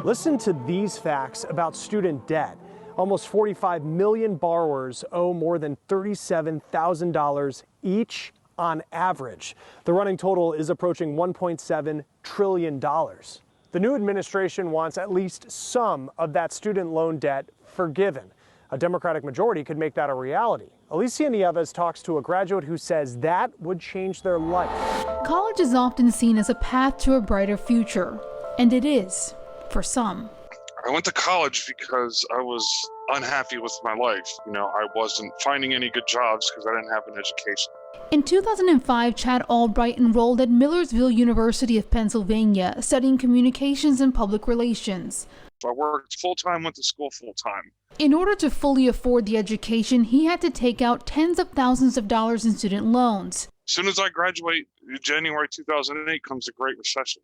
Listen to these facts about student debt. Almost 45 million borrowers owe more than $37,000 each on average. The running total is approaching $1.7 trillion. The new administration wants at least some of that student loan debt forgiven. A Democratic majority could make that a reality. Alicia Nieves talks to a graduate who says that would change their life. College is often seen as a path to a brighter future, and it is for some. I went to college because I was unhappy with my life. I wasn't finding any good jobs because I didn't have an education. In 2005, Chad Albright enrolled at Millersville University of Pennsylvania, studying communications and public relations. I worked full-time, went to school full-time. In order to fully afford the education, he had to take out tens of thousands of dollars in student loans. As soon as I graduate, January 2008 comes the Great Recession.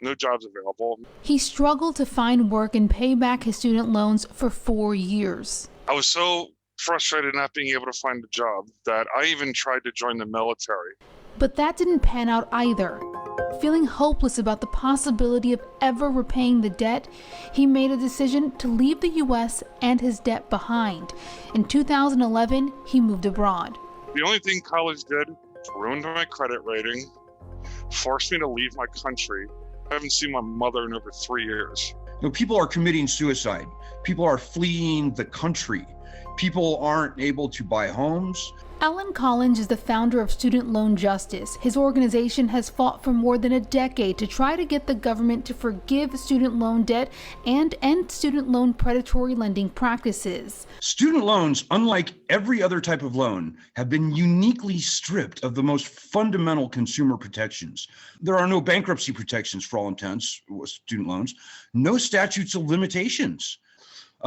No jobs available. He struggled to find work and pay back his student loans for 4 years. I was so frustrated not being able to find a job that I even tried to join the military. But that didn't pan out either. Feeling hopeless about the possibility of ever repaying the debt, he made a decision to leave the U.S. and his debt behind. In 2011, he moved abroad. The only thing college did was ruin my credit rating, forced me to leave my country. I haven't seen my mother in over 3 years. People are committing suicide. People are fleeing the country. People aren't able to buy homes. Alan Collins is the founder of Student Loan Justice. His organization has fought for more than a decade to try to get the government to forgive student loan debt and end student loan predatory lending practices. Student loans, unlike every other type of loan, have been uniquely stripped of the most fundamental consumer protections. There are no bankruptcy protections for all intents with student loans, no statutes of limitations.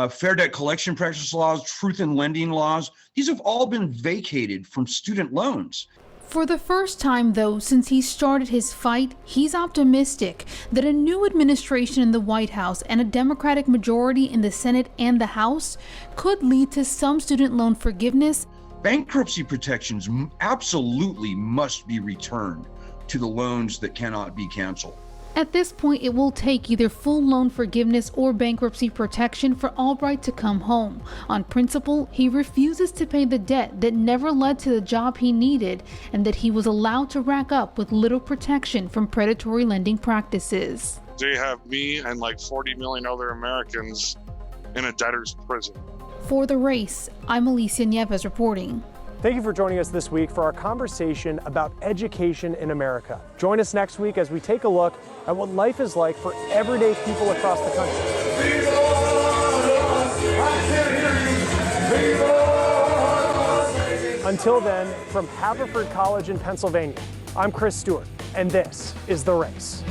Fair debt collection practice laws, truth in lending laws, these have all been vacated from student loans. For the first time, though, since he started his fight, he's optimistic that a new administration in the White House and a Democratic majority in the Senate and the House could lead to some student loan forgiveness. Bankruptcy protections absolutely must be returned to the loans that cannot be canceled. At this point, it will take either full loan forgiveness or bankruptcy protection for Albright to come home. On principle, he refuses to pay the debt that never led to the job he needed and that he was allowed to rack up with little protection from predatory lending practices. They have me and like 40 million other Americans in a debtor's prison. For The Race, I'm Alicia Nieves reporting. Thank you for joining us this week for our conversation about education in America. Join us next week as we take a look at what life is like for everyday people across the country. Until then, from Haverford College in Pennsylvania, I'm Chris Stewart, and this is The Race.